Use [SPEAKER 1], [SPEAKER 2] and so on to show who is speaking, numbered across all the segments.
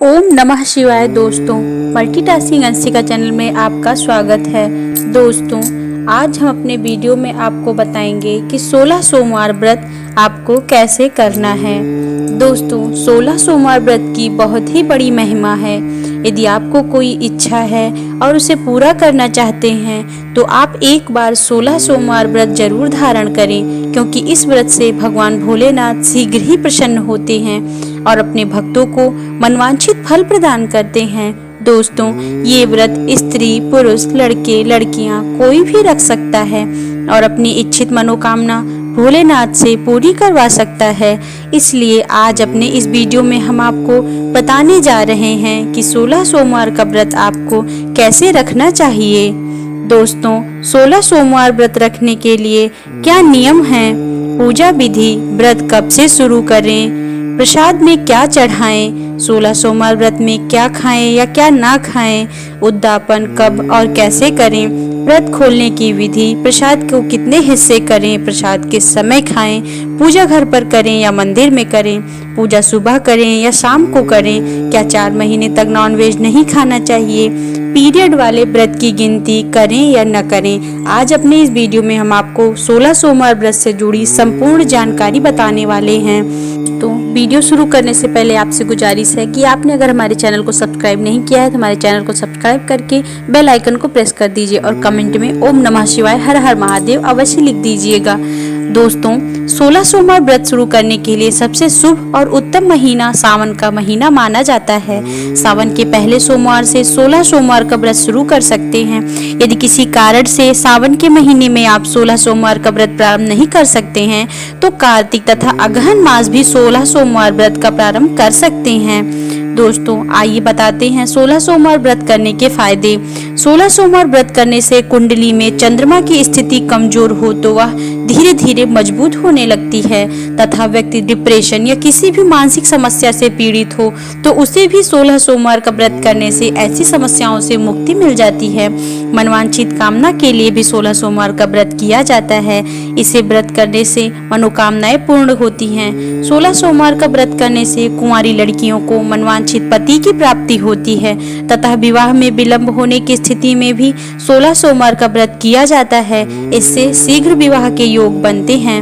[SPEAKER 1] ओम नमः शिवाय। दोस्तों, मल्टीटास्किंग अंशिका चैनल में आपका स्वागत है। दोस्तों, आज हम अपने वीडियो में आपको बताएंगे कि 16 सोमवार व्रत आपको कैसे करना है। दोस्तों, 16 सोमवार व्रत की बहुत ही बड़ी महिमा है। यदि आपको कोई इच्छा है और उसे पूरा करना चाहते हैं तो आप एक बार 16 सोमवार व्रत जरूर धारण करें, क्योंकि इस व्रत से भगवान भोलेनाथ शीघ्र ही प्रसन्न होते हैं और अपने भक्तों को मनवांछित फल प्रदान करते हैं। दोस्तों, ये व्रत स्त्री, पुरुष, लड़के, लड़कियां कोई भी रख सकता है और अपनी इच्छित मनोकामना भोलेनाथ से पूरी करवा सकता है। इसलिए आज अपने इस वीडियो में हम आपको बताने जा रहे हैं कि 16 सोमवार का व्रत आपको कैसे रखना चाहिए। दोस्तों, 16 सोमवार व्रत रखने के लिए क्या नियम हैं, पूजा विधि, व्रत कब से शुरू करें, प्रसाद में क्या चढ़ाएं, 16 सोमवार व्रत में क्या खाएं या क्या ना खाएं, उद्यापन कब और कैसे करें, व्रत खोलने की विधि, प्रसाद को कितने हिस्से करें, प्रसाद किस समय खाएं, पूजा घर पर करें या मंदिर में करें, पूजा सुबह करें या शाम को करें, क्या 4 महीने तक नॉनवेज नहीं खाना चाहिए, पीरियड वाले व्रत की गिनती करें या न करें। आज अपने इस वीडियो में हम आपको 16 सोमवार व्रत से जुड़ी संपूर्ण जानकारी बताने वाले हैं। तो वीडियो शुरू करने से पहले आपसे गुजारिश है कि आपने अगर हमारे चैनल को सब्सक्राइब नहीं किया है तो हमारे चैनल को सब्सक्राइब करके बेल आइकन को प्रेस कर दीजिए और कमेंट में ओम नमः शिवाय, हर हर महादेव अवश्य लिख दीजिएगा। दोस्तों, 16 सोमवार व्रत शुरू करने के लिए सबसे शुभ और उत्तम महीना सावन का महीना माना जाता है। सावन के पहले सोमवार से 16 सोमवार का व्रत शुरू कर सकते हैं। यदि किसी कारण से सावन के महीने में आप 16 सोमवार का व्रत प्रारंभ नहीं कर सकते हैं तो कार्तिक तथा अगहन मास भी 16 सोमवार व्रत का प्रारंभ कर सकते हैं। दोस्तों, आइए बताते हैं 16 सोमवार व्रत करने के फायदे। 16 सोमवार व्रत करने से कुंडली में चंद्रमा की स्थिति कमजोर हो तो वह धीरे धीरे मजबूत होने लगती है तथा व्यक्ति डिप्रेशन या किसी भी मानसिक समस्या से पीड़ित हो तो उसे भी 16 सोमवार का व्रत करने से ऐसी समस्याओं से मुक्ति मिल जाती है। मनवांछित कामना के लिए भी 16 सोमवार का व्रत किया जाता है। इसे व्रत करने से मनोकामनाएं पूर्ण होती हैं। 16 सोमवार का व्रत करने से कुंवारी लड़कियों को मनवांछित पति की प्राप्ति होती है तथा विवाह में विलंब होने की स्थिति में भी 16 सोमवार का व्रत किया जाता है। इससे शीघ्र विवाह के योग बनते हैं।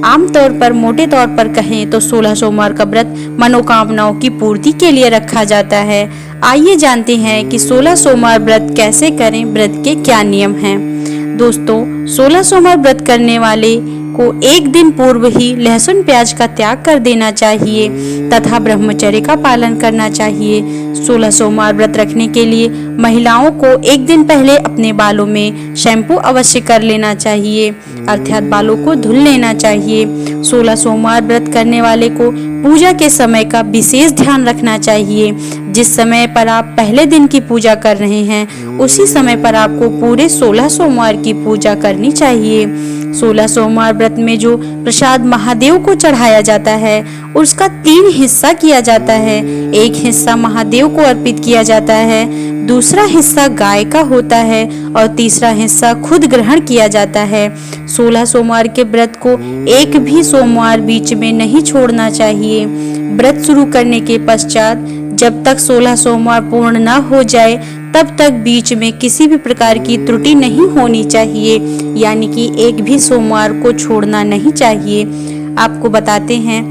[SPEAKER 1] आमतौर पर मोटे तौर पर कहें तो 16 सोमवार का व्रत मनोकामनाओं की पूर्ति के लिए रखा जाता है। आइए जानते हैं कि 16 सोमवार व्रत कैसे करें, व्रत के क्या नियम हैं। दोस्तों, 16 सोमवार व्रत करने वाले को एक दिन पूर्व ही लहसुन प्याज का त्याग कर देना चाहिए तथा ब्रह्मचर्य का पालन करना चाहिए। 16 सोमवार व्रत रखने के लिए महिलाओं को एक दिन पहले अपने बालों में शैम्पू अवश्य कर लेना चाहिए, अर्थात बालों को धुल लेना चाहिए। 16 सोमवार व्रत करने वाले को पूजा के समय का विशेष ध्यान रखना चाहिए। जिस समय पर आप पहले दिन की पूजा कर रहे हैं उसी समय पर आपको पूरे 16 सोमवार की पूजा करनी चाहिए। 16 सोमवार व्रत में जो प्रसाद महादेव को चढ़ाया जाता है उसका 3 हिस्सा किया जाता है। एक हिस्सा महादेव को अर्पित किया जाता है, दूसरा हिस्सा गाय का होता है और तीसरा हिस्सा खुद ग्रहण किया जाता है। 16 सोमवार के व्रत को एक भी सोमवार बीच में नहीं छोड़ना चाहिए। व्रत शुरू करने के पश्चात जब तक 16 सोमवार पूर्ण न हो जाए तब तक बीच में किसी भी प्रकार की त्रुटि नहीं होनी चाहिए, यानी कि एक भी सोमवार को छोड़ना नहीं चाहिए। आपको बताते हैं,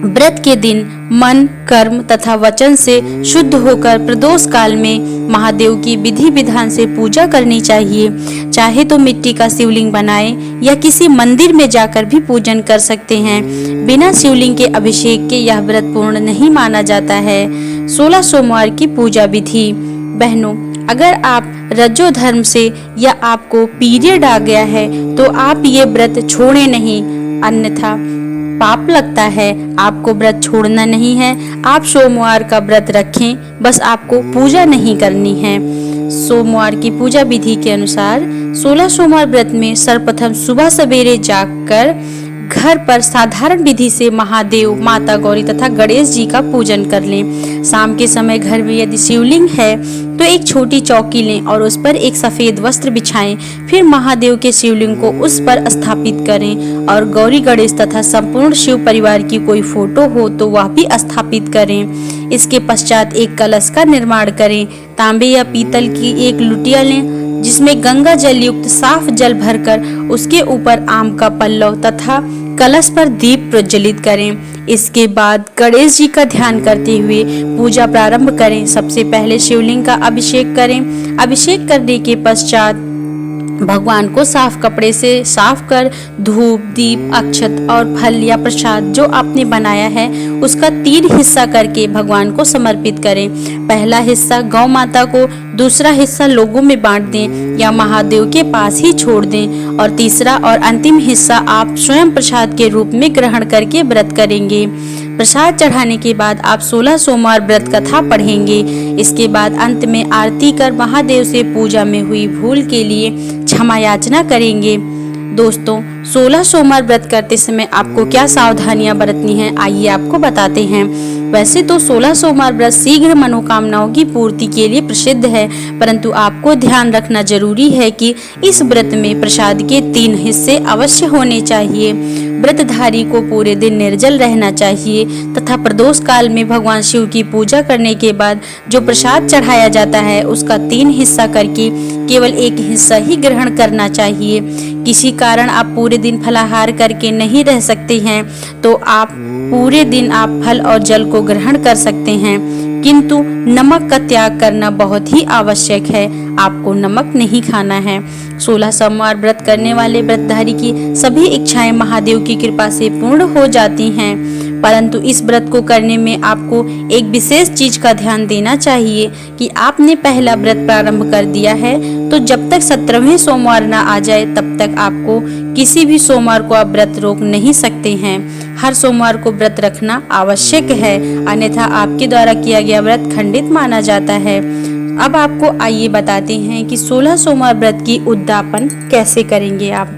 [SPEAKER 1] व्रत के दिन मन, कर्म तथा वचन से शुद्ध होकर प्रदोष काल में महादेव की विधि विधान से पूजा करनी चाहिए। चाहे तो मिट्टी का शिवलिंग बनाएं या किसी मंदिर में जाकर भी पूजन कर सकते हैं। बिना शिवलिंग के अभिषेक के यह व्रत पूर्ण नहीं माना जाता है। 16 सोमवार की पूजा विधि। बहनों, अगर आप रजो धर्म से या आपको पीरियड आ गया है तो आप ये व्रत छोड़े नहीं, अन्यथा पाप लगता है। आपको व्रत छोड़ना नहीं है, आप सोमवार का व्रत रखें, बस आपको पूजा नहीं करनी है। सोमवार की पूजा विधि के अनुसार 16 सोमवार व्रत में सर्वप्रथम सुबह सवेरे जागकर घर पर साधारण विधि से महादेव, माता गौरी तथा गणेश जी का पूजन कर लें। शाम के समय घर में यदि शिवलिंग है तो एक छोटी चौकी लें और उस पर एक सफेद वस्त्र बिछाएं। फिर महादेव के शिवलिंग को उस पर स्थापित करें और गौरी, गणेश तथा संपूर्ण शिव परिवार की कोई फोटो हो तो वह भी स्थापित करें। इसके पश्चात एक कलश का निर्माण करें। तांबे या पीतल की एक लुटिया लें जिसमें गंगा जल युक्त साफ जल भरकर उसके ऊपर आम का पल्लव तथा कलश पर दीप प्रज्वलित करें। इसके बाद गणेश जी का ध्यान करते हुए पूजा प्रारंभ करें। सबसे पहले शिवलिंग का अभिषेक करें। अभिषेक करने के पश्चात भगवान को साफ कपड़े से साफ कर धूप, दीप, अक्षत और फल या प्रसाद जो आपने बनाया है उसका 3 हिस्सा करके भगवान को समर्पित करें। पहला हिस्सा गौ माता को, दूसरा हिस्सा लोगों में बांट दें या महादेव के पास ही छोड़ दें और तीसरा और अंतिम हिस्सा आप स्वयं प्रसाद के रूप में ग्रहण करके व्रत करेंगे। प्रसाद चढ़ाने के बाद आप 16 सोमवार व्रत कथा पढ़ेंगे। इसके बाद अंत में आरती कर महादेव से पूजा में हुई भूल के लिए क्षमा याचना करेंगे। दोस्तों, 16 सोमवार व्रत करते समय आपको क्या सावधानियां बरतनी हैं, आइए आपको बताते हैं। वैसे तो 16 सोमवार व्रत शीघ्र मनोकामनाओं की पूर्ति के लिए प्रसिद्ध है, परंतु आपको ध्यान रखना जरूरी है कि इस व्रत में प्रसाद के 3 हिस्से अवश्य होने चाहिए। व्रतधारी को पूरे दिन निर्जल रहना चाहिए तथा प्रदोष काल में भगवान शिव की पूजा करने के बाद जो प्रसाद चढ़ाया जाता है उसका 3 हिस्सा करके केवल 1 हिस्सा ही ग्रहण करना चाहिए। किसी कारण आप पूरे दिन फलाहार करके नहीं रह सकते हैं तो आप पूरे दिन आप फल और जल को ग्रहण कर सकते हैं, किंतु नमक का त्याग करना बहुत ही आवश्यक है। आपको नमक नहीं खाना है। 16 सोमवार व्रत करने वाले व्रतधारी की सभी इच्छाएं महादेव की कृपा से पूर्ण हो जाती हैं, परंतु इस व्रत को करने में आपको एक विशेष चीज का ध्यान देना चाहिए कि आपने पहला व्रत प्रारंभ कर दिया है तो जब तक 17वें सोमवार न आ जाए तब तक आपको किसी भी सोमवार को आप व्रत रोक नहीं सकते हैं। हर सोमवार को व्रत रखना आवश्यक है, अन्यथा आपके द्वारा किया गया व्रत खंडित माना जाता है। अब आपको आइए बताते हैं कि 16 सोमवार व्रत की उद्यापन कैसे करेंगे आप।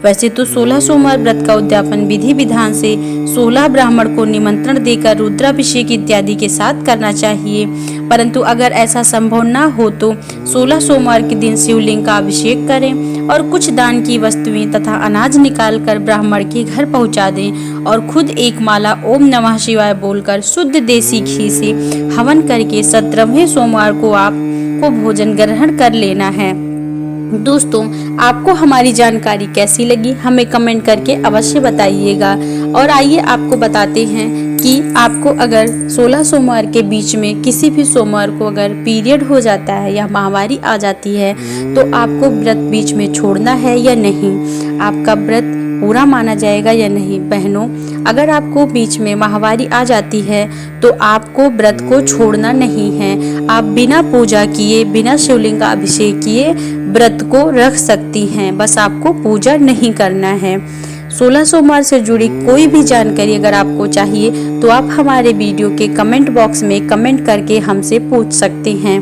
[SPEAKER 1] वैसे तो 16 सोमवार व्रत का उद्यापन विधि विधान से 16 ब्राह्मण को निमंत्रण देकर रुद्राभिषेक इत्यादि के साथ करना चाहिए, परंतु अगर ऐसा संभव न हो तो 16 सोमवार के दिन शिवलिंग का अभिषेक करें और कुछ दान की वस्तुएं तथा अनाज निकाल कर ब्राह्मण के घर पहुंचा दें और खुद एक माला ओम नमः शिवाय बोलकर शुद्ध देसी घी से हवन करके 17वें सोमवार को आपको भोजन ग्रहण कर लेना है। दोस्तों, आपको हमारी जानकारी कैसी लगी हमें कमेंट करके अवश्य बताइएगा। और आइए आपको बताते हैं कि आपको अगर 16 सोमवार के बीच में किसी भी सोमवार को अगर पीरियड हो जाता है या माहवारी आ जाती है तो आपको व्रत बीच में छोड़ना है या नहीं, आपका व्रत पूरा माना जाएगा या नहीं। बहनों, अगर आपको बीच में माहवारी आ जाती है तो आपको व्रत को छोड़ना नहीं है। आप बिना पूजा किए, बिना शिवलिंग का अभिषेक किए व्रत को रख सकती हैं, बस आपको पूजा नहीं करना है। 16 सोमवार से जुड़ी कोई भी जानकारी अगर आपको चाहिए तो आप हमारे वीडियो के कमेंट बॉक्स में कमेंट करके हमसे पूछ सकते हैं।